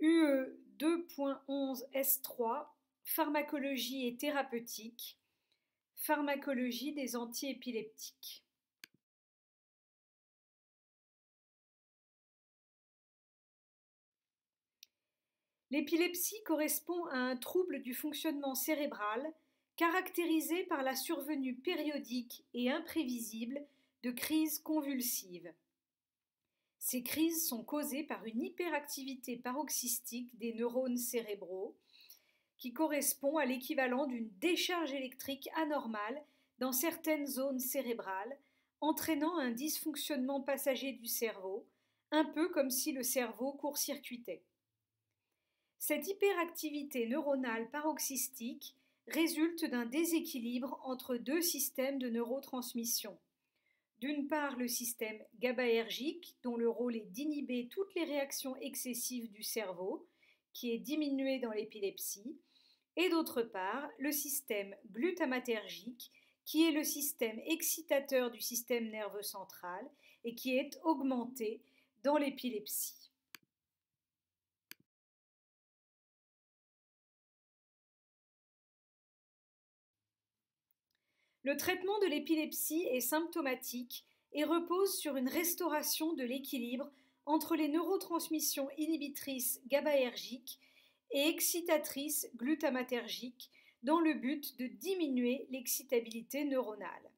UE 2.11S3, pharmacologie et thérapeutique, pharmacologie des antiépileptiques. L'épilepsie correspond à un trouble du fonctionnement cérébral caractérisé par la survenue périodique et imprévisible de crises convulsives. Ces crises sont causées par une hyperactivité paroxystique des neurones cérébraux qui correspond à l'équivalent d'une décharge électrique anormale dans certaines zones cérébrales, entraînant un dysfonctionnement passager du cerveau, un peu comme si le cerveau court-circuitait. Cette hyperactivité neuronale paroxystique résulte d'un déséquilibre entre deux systèmes de neurotransmission. D'une part, le système GABAergique, dont le rôle est d'inhiber toutes les réactions excessives du cerveau, qui est diminué dans l'épilepsie, et d'autre part, le système glutamatergique, qui est le système excitateur du système nerveux central et qui est augmenté dans l'épilepsie. Le traitement de l'épilepsie est symptomatique et repose sur une restauration de l'équilibre entre les neurotransmissions inhibitrices GABAergiques et excitatrices glutamatergiques dans le but de diminuer l'excitabilité neuronale.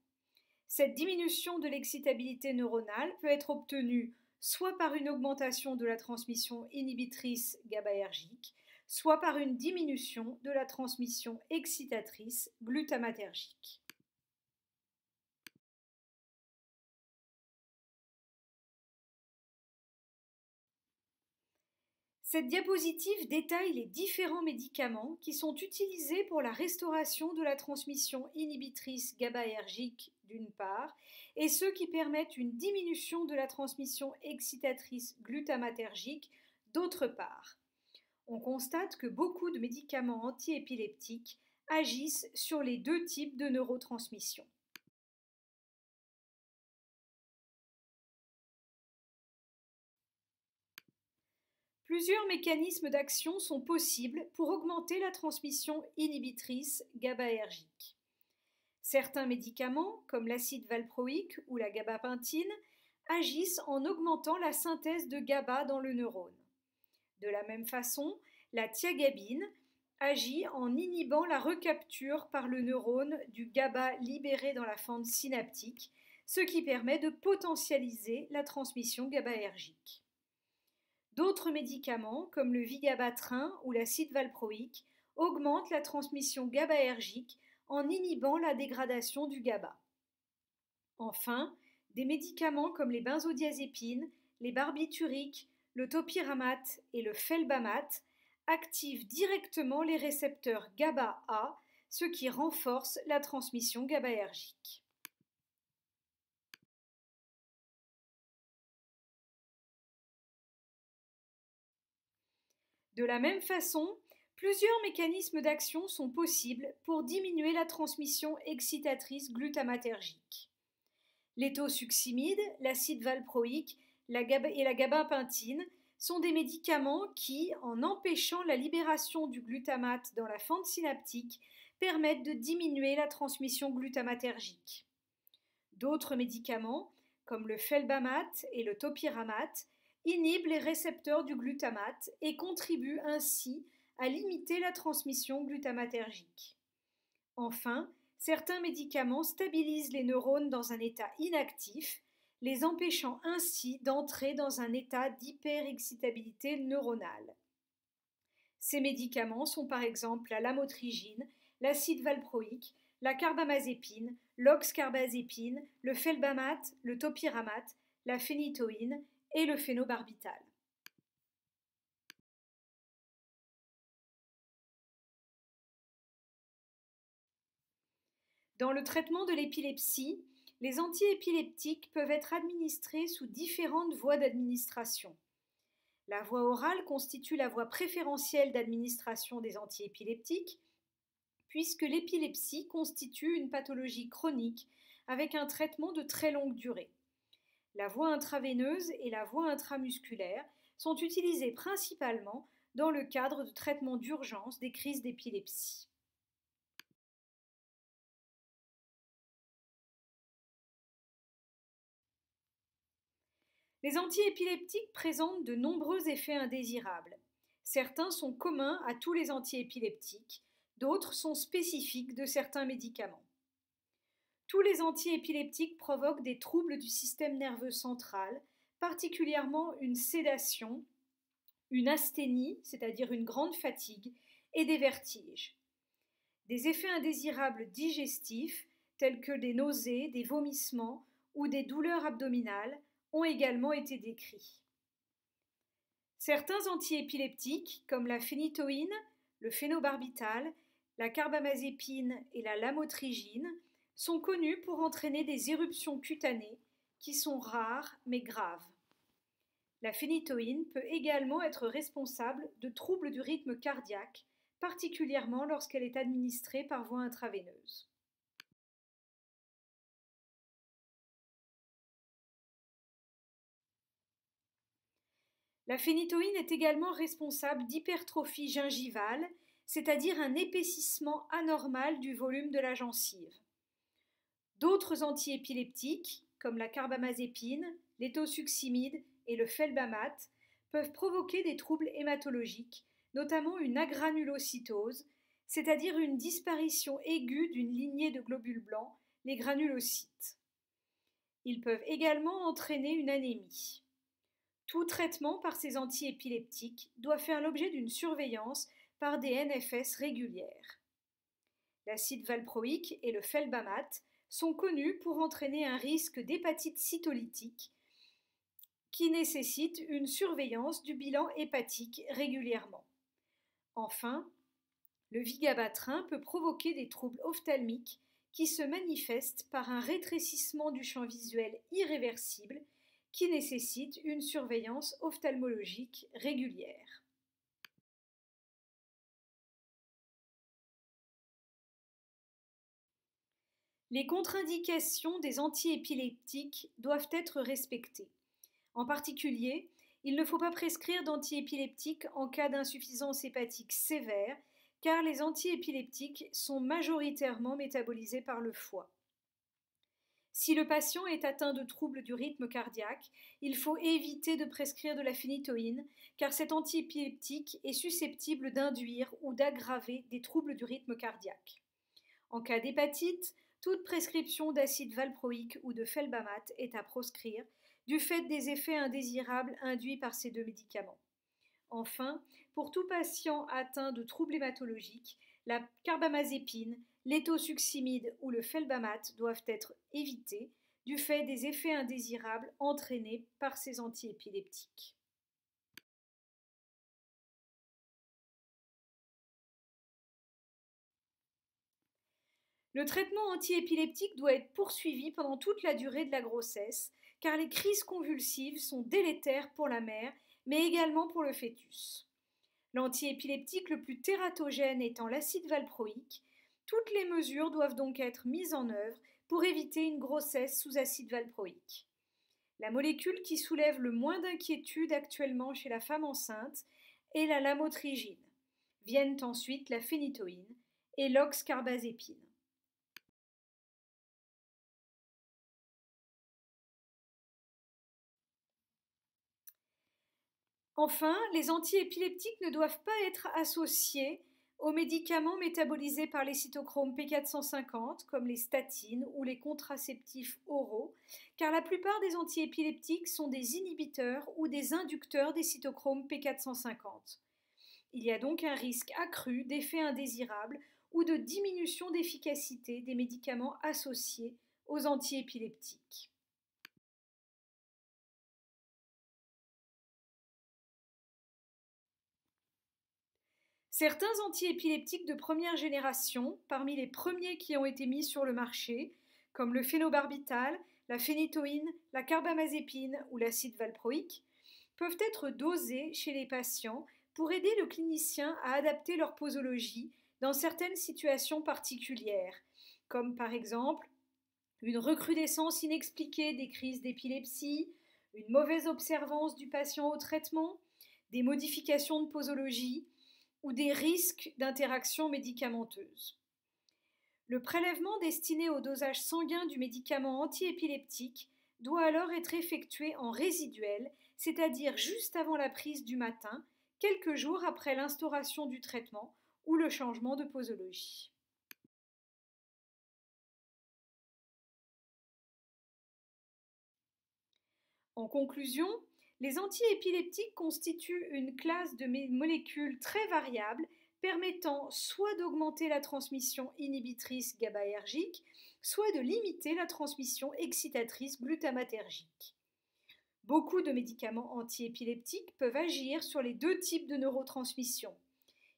Cette diminution de l'excitabilité neuronale peut être obtenue soit par une augmentation de la transmission inhibitrice GABAergique, soit par une diminution de la transmission excitatrice glutamatergique. Cette diapositive détaille les différents médicaments qui sont utilisés pour la restauration de la transmission inhibitrice GABAergique d'une part et ceux qui permettent une diminution de la transmission excitatrice glutamatergique d'autre part. On constate que beaucoup de médicaments antiépileptiques agissent sur les deux types de neurotransmission. Plusieurs mécanismes d'action sont possibles pour augmenter la transmission inhibitrice GABAergique. Certains médicaments, comme l'acide valproïque ou la gabapentine, agissent en augmentant la synthèse de GABA dans le neurone. De la même façon, la thiagabine agit en inhibant la recapture par le neurone du GABA libéré dans la fente synaptique, ce qui permet de potentialiser la transmission GABAergique. D'autres médicaments, comme le vigabatrin ou l'acide valproïque, augmentent la transmission GABAergique en inhibant la dégradation du GABA. Enfin, des médicaments comme les benzodiazépines, les barbituriques, le topiramate et le felbamate activent directement les récepteurs GABA-A, ce qui renforce la transmission GABAergique. De la même façon, plusieurs mécanismes d'action sont possibles pour diminuer la transmission excitatrice glutamatergique. L'éthosuximide, l'acide valproïque et la gabapentine sont des médicaments qui, en empêchant la libération du glutamate dans la fente synaptique, permettent de diminuer la transmission glutamatergique. D'autres médicaments, comme le felbamate et le topiramate, inhibent les récepteurs du glutamate et contribuent ainsi à limiter la transmission glutamatergique. Enfin, certains médicaments stabilisent les neurones dans un état inactif, les empêchant ainsi d'entrer dans un état d'hyperexcitabilité neuronale. Ces médicaments sont par exemple la lamotrigine, l'acide valproïque, la carbamazépine, l'oxcarbazépine, le felbamate, le topiramate, la phénitoïne et le phénobarbital. Dans le traitement de l'épilepsie, les antiépileptiques peuvent être administrés sous différentes voies d'administration. La voie orale constitue la voie préférentielle d'administration des antiépileptiques, puisque l'épilepsie constitue une pathologie chronique avec un traitement de très longue durée. La voie intraveineuse et la voie intramusculaire sont utilisées principalement dans le cadre de traitement d'urgence des crises d'épilepsie. Les antiépileptiques présentent de nombreux effets indésirables. Certains sont communs à tous les antiépileptiques, d'autres sont spécifiques de certains médicaments. Tous les antiépileptiques provoquent des troubles du système nerveux central, particulièrement une sédation, une asthénie, c'est-à-dire une grande fatigue, et des vertiges. Des effets indésirables digestifs, tels que des nausées, des vomissements ou des douleurs abdominales, ont également été décrits. Certains antiépileptiques, comme la phénitoïne, le phénobarbital, la carbamazépine et la lamotrigine, sont connus pour entraîner des éruptions cutanées qui sont rares mais graves. La phénitoïne peut également être responsable de troubles du rythme cardiaque, particulièrement lorsqu'elle est administrée par voie intraveineuse. La phénitoïne est également responsable d'hypertrophie gingivale, c'est-à-dire un épaississement anormal du volume de la gencive. D'autres antiépileptiques, comme la carbamazépine, l'éthosuximide et le felbamate, peuvent provoquer des troubles hématologiques, notamment une agranulocytose, c'est-à-dire une disparition aiguë d'une lignée de globules blancs, les granulocytes. Ils peuvent également entraîner une anémie. Tout traitement par ces antiépileptiques doit faire l'objet d'une surveillance par des NFS régulières. L'acide valproïque et le felbamate sont connus pour entraîner un risque d'hépatite cytolytique qui nécessite une surveillance du bilan hépatique régulièrement. Enfin, le vigabatrin peut provoquer des troubles ophtalmiques qui se manifestent par un rétrécissement du champ visuel irréversible qui nécessite une surveillance ophtalmologique régulière. Les contre-indications des antiépileptiques doivent être respectées. En particulier, il ne faut pas prescrire d'antiépileptiques en cas d'insuffisance hépatique sévère, car les antiépileptiques sont majoritairement métabolisés par le foie. Si le patient est atteint de troubles du rythme cardiaque, il faut éviter de prescrire de la phénitoïne, car cet antiépileptique est susceptible d'induire ou d'aggraver des troubles du rythme cardiaque. En cas d'hépatite, toute prescription d'acide valproïque ou de felbamate est à proscrire, du fait des effets indésirables induits par ces deux médicaments. Enfin, pour tout patient atteint de troubles hématologiques, la carbamazépine, l'éthosuximide ou le felbamate doivent être évités du fait des effets indésirables entraînés par ces antiépileptiques. Le traitement antiépileptique doit être poursuivi pendant toute la durée de la grossesse, car les crises convulsives sont délétères pour la mère, mais également pour le fœtus. L'antiépileptique le plus tératogène étant l'acide valproïque, toutes les mesures doivent donc être mises en œuvre pour éviter une grossesse sous acide valproïque. La molécule qui soulève le moins d'inquiétude actuellement chez la femme enceinte est la lamotrigine. Viennent ensuite la phénitoïne et l'oxcarbazépine. Enfin, les antiépileptiques ne doivent pas être associés aux médicaments métabolisés par les cytochromes P450, comme les statines ou les contraceptifs oraux, car la plupart des antiépileptiques sont des inhibiteurs ou des inducteurs des cytochromes P450. Il y a donc un risque accru d'effets indésirables ou de diminution d'efficacité des médicaments associés aux antiépileptiques. Certains antiépileptiques de première génération, parmi les premiers qui ont été mis sur le marché, comme le phénobarbital, la phénitoïne, la carbamazépine ou l'acide valproïque, peuvent être dosés chez les patients pour aider le clinicien à adapter leur posologie dans certaines situations particulières, comme par exemple une recrudescence inexpliquée des crises d'épilepsie, une mauvaise observance du patient au traitement, des modifications de posologie ou des risques d'interaction médicamenteuse. Le prélèvement destiné au dosage sanguin du médicament antiépileptique doit alors être effectué en résiduel, c'est-à-dire juste avant la prise du matin, quelques jours après l'instauration du traitement ou le changement de posologie. En conclusion, les antiépileptiques constituent une classe de molécules très variables permettant soit d'augmenter la transmission inhibitrice GABAergique, soit de limiter la transmission excitatrice glutamatergique. Beaucoup de médicaments antiépileptiques peuvent agir sur les deux types de neurotransmission.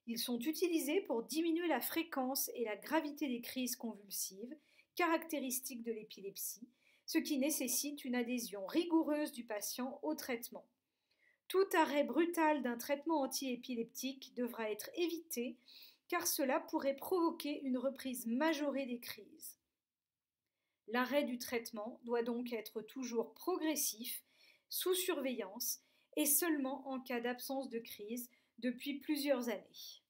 Ils sont utilisés pour diminuer la fréquence et la gravité des crises convulsives, caractéristiques de l'épilepsie, ce qui nécessite une adhésion rigoureuse du patient au traitement. Tout arrêt brutal d'un traitement antiépileptique devra être évité car cela pourrait provoquer une reprise majorée des crises. L'arrêt du traitement doit donc être toujours progressif, sous surveillance et seulement en cas d'absence de crise depuis plusieurs années.